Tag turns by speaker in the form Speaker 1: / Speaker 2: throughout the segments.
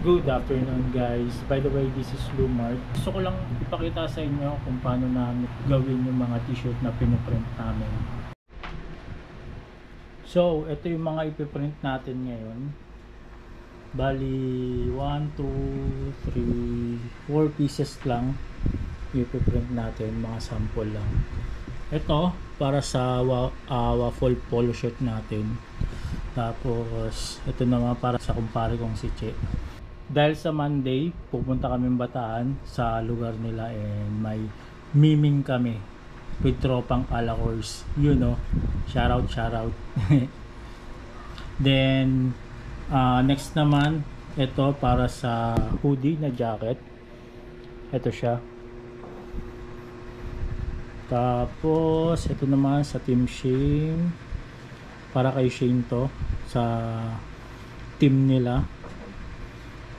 Speaker 1: Good afternoon guys. By the way, this is Lumart. Gusto ko lang ipakita sa inyo kung paano namin gawin yung mga t-shirt na pinuprint namin. So, ito yung mga ipiprint natin ngayon. Bali, 1, 2, 3, 4 pieces lang ipiprint natin, mga sample lang. Ito, para sa waffle polo shirt natin. Tapos, ito naman para sa kumpare kong si Che. Dahil sa Monday, pupunta kami Bataan sa lugar nila and may miming kami with tropang Alacors. You know, shout out. Then, next naman, ito para sa hoodie na jacket. Ito siya. Tapos, ito naman sa Team Shane. Para kay Shane to. Sa team nila.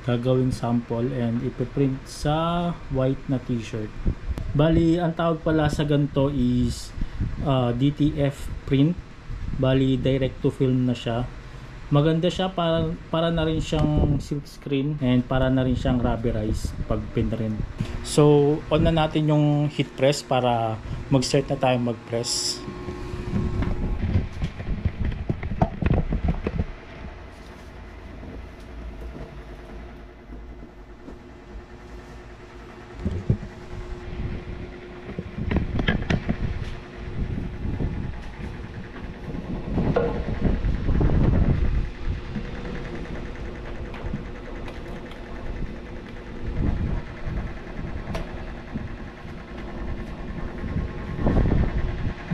Speaker 1: Gagawin sample and ipiprint sa white na t-shirt. Bali, ang tawag pala sa ganito is DTF print. Bali, direct to film na siya. Maganda siya, para na rin siyang silk screen and para na rin siyang rubberize pag pinrint. So, on na natin yung heat press para mag-start na tayo mag-press.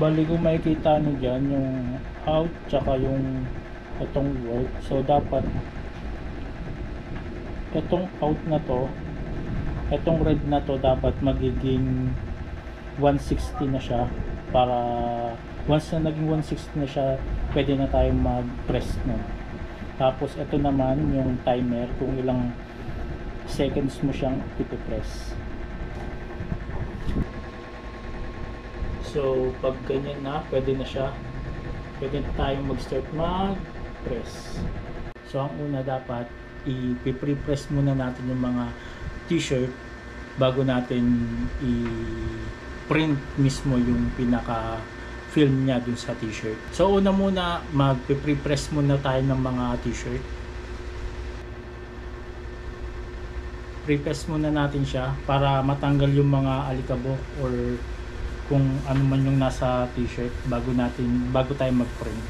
Speaker 1: Bali, kung makikita nyo dyan yung out tsaka yung itong work, so dapat itong out na to, itong red na to dapat magiging 160 na siya, para once na naging 160 na siya, pwede na tayong mag press nun. Tapos ito naman yung timer kung ilang seconds mo siyang ipipress. So, pag ganyan na, pwede na siya. Pwede na tayong mag-start mag-press. So, ang una dapat, i-pre-press muna natin yung mga t-shirt bago natin i-print mismo yung pinaka-film niya dun sa t-shirt. So, una muna, mag-pre-press muna tayo ng mga t-shirt. Pre-press muna natin siya para matanggal yung mga alikabok or kung ano man yung nasa t-shirt bago tayo mag-print.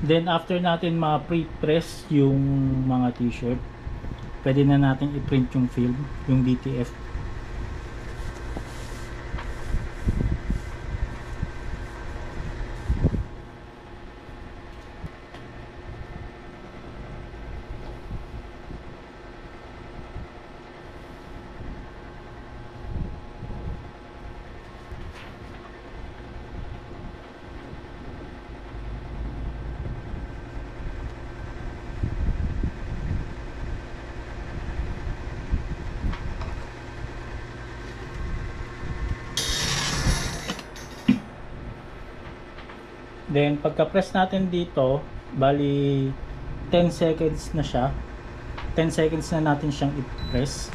Speaker 1: Then after natin ma-pre-press yung mga t-shirt, pwede na natin i-print yung film, yung DTF. Then pagka-press natin dito, bali 10 seconds na siya. 10 seconds na natin siyang i-press.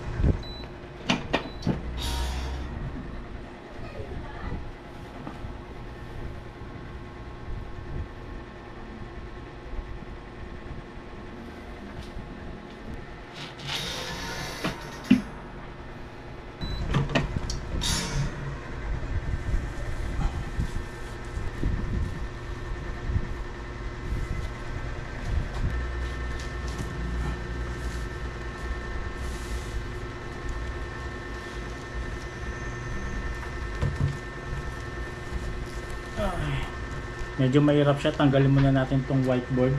Speaker 1: Medyo mahirap siya. Tanggalin muna natin tong whiteboard.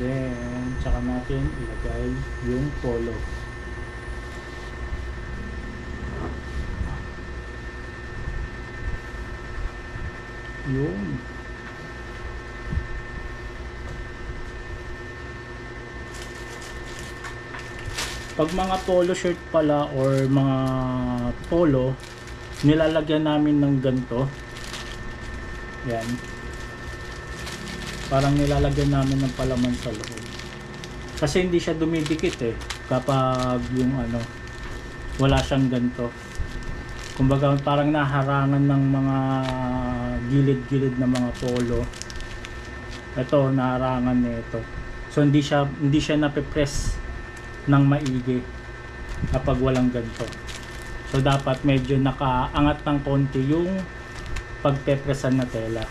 Speaker 1: Then, tsaka natin ilagay yung polo. Yun. Pag mga polo shirt pala or mga polo, nilalagyan namin ng ganito. Yan. Parang nilalagyan namin ng palaman sa loob. Kasi hindi siya dumidikit eh. Kapag yung ano, wala siyang ganito. Kumbaga parang naharangan ng mga gilid-gilid na mga polo. Ito, naharangan nito. So hindi siya nape-press ng maigi kapag walang ganito. So dapat medyo nakaangat ng konti yung pagpepresan na tela.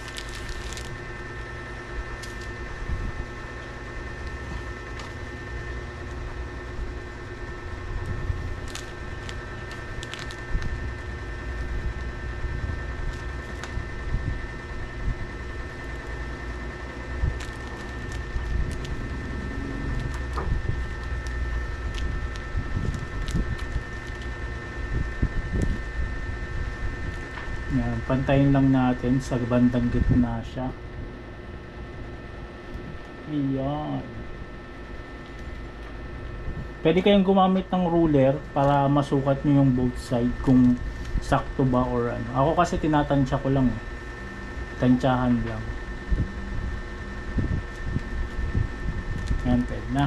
Speaker 1: Yan, pantayin lang natin sa bandang gitna siya. Iyan. Pwede kayong gumamit ng ruler para masukat nyo yung both side kung sakto ba or ano. Ako kasi tinatansya ko lang. Tansyahan lang. Yan, pwede na.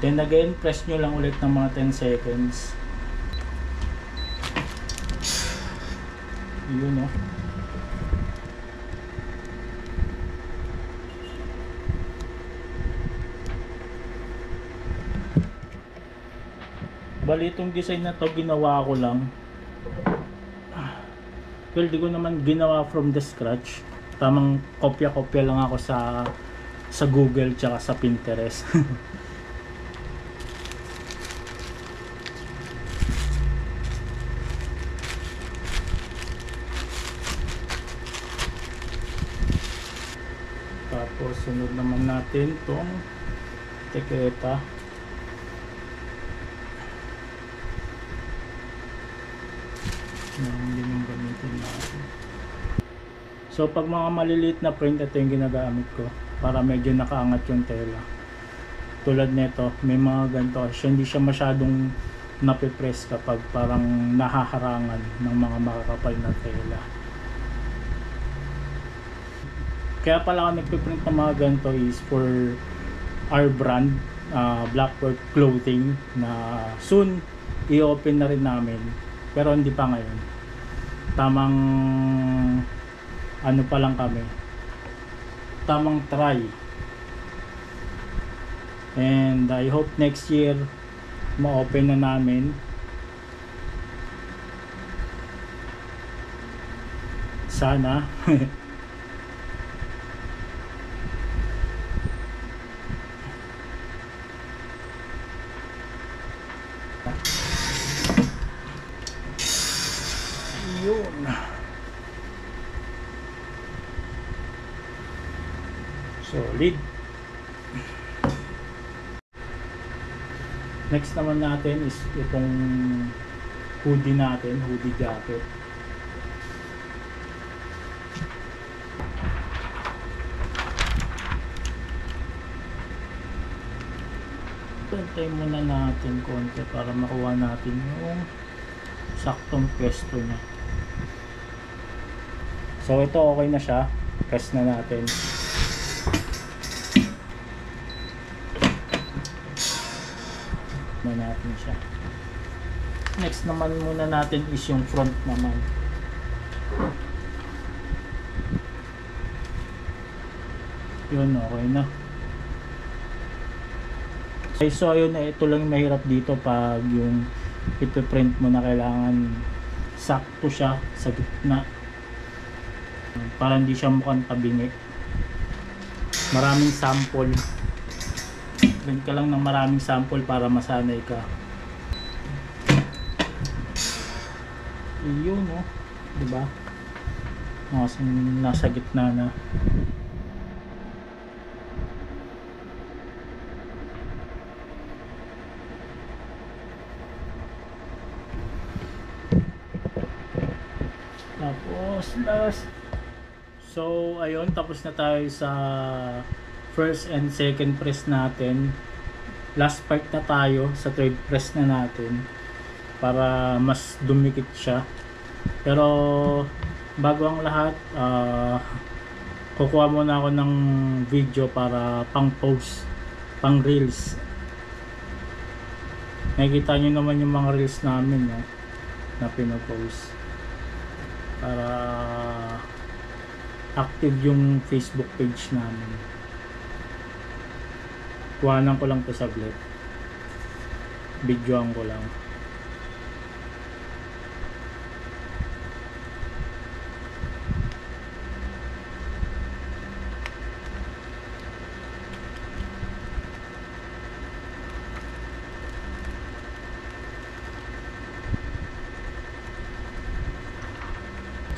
Speaker 1: Then again, press nyo lang ulit ng mga 10 seconds. Yun o. Bali itong design na to ginawa ko lang. Well, di ko naman ginawa from the scratch. Tamang kopya-kopya lang ako sa Google tsaka sa Pinterest. Tapos sunod naman natin tong etiketa. Yan din yung gamitin natin. So pag mga maliliit na print, ito yung ginagamit ko para medyo nakaangat yung tela. Tulad nito, may mga ganito kasi hindi siya masyadong napipress kapag parang nahaharangan ng mga makakapal na tela. Kaya pala ako nagpiprint ng mga ganito is for our brand, Blackwork Clothing, na soon i-open na rin namin. Pero hindi pa ngayon. Tamang ano pa lang kami. Tamang try. And I hope next year ma-open na namin. Sana. Yun. Solid. Next naman natin is itong hoodie natin, hoodie jacket. Pantay muna natin konti para makuha natin yung saktong pwesto niya. So ito okay na siya. Press na natin. Na natin siya. Next naman muna natin is yung front naman. Yun, okay na. Okay, so ayun na, ito lang mahirap dito pag yung ipiprint mo na kailangan sakto siya sa gitna para hindi siya mukhang tabingi. Maraming sample, print ka lang ng maraming sample para masanay ka. Iyon, no? Diba? Nasa gitna na. Tapos last. So ayun, tapos na tayo sa first and second press natin. Last part na tayo sa third press na natin para mas dumikit siya. Pero bago ang lahat, kukuha muna ako ng video para pang post, pang reels. Nakikita nyo naman yung mga reels namin, no, na pinopost para active yung Facebook page namin. Kuhanan ko lang to saglit, videoan ko lang.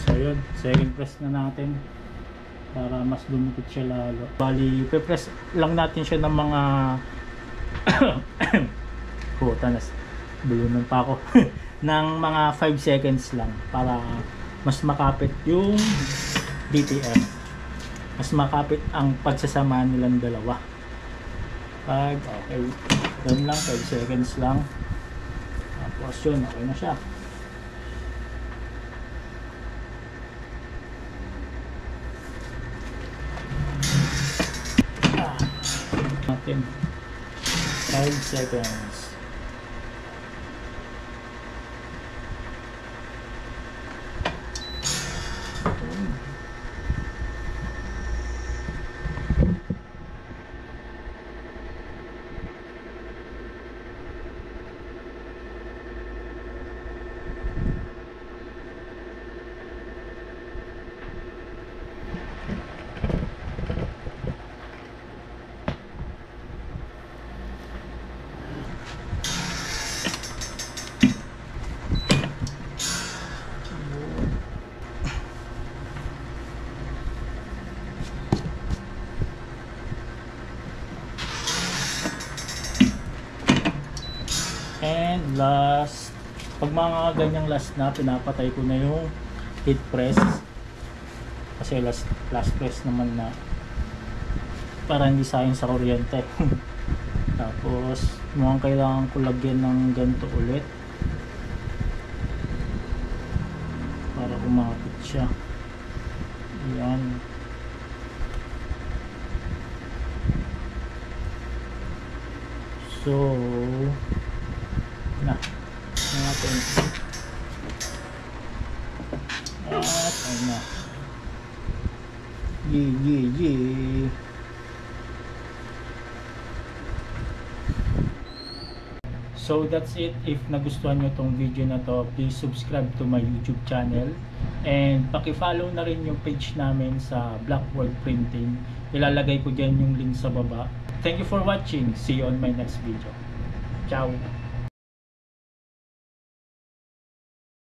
Speaker 1: So yun, second press na natin para mas dumikit siya lalo. Bali, pe-press lang natin siya ng mga tanas, bulunan pa ako ng mga 5 seconds lang para mas makapit yung DTM, mas makapit ang pagsasama nilang dalawa. Okay, doon lang, 5 seconds lang, tapos yun, okay na siya. Natin 5 seconds. And last, pag mga ganyang last na, pinapatay ko na yung heat press kasi last press naman na para hindi sayang sa kuryente. Tapos mukhang kailangan ko lagyan ng ganito ulit para umapit siya. Ayan. So natin at ayun na, yeah. So that's it. If nagustuhan nyo tong video na to, please subscribe to my YouTube channel and paki-follow na rin yung page namin sa Blackboard Printing. Ilalagay ko dyan yung link sa baba. Thank you for watching. See you on my next video. Ciao.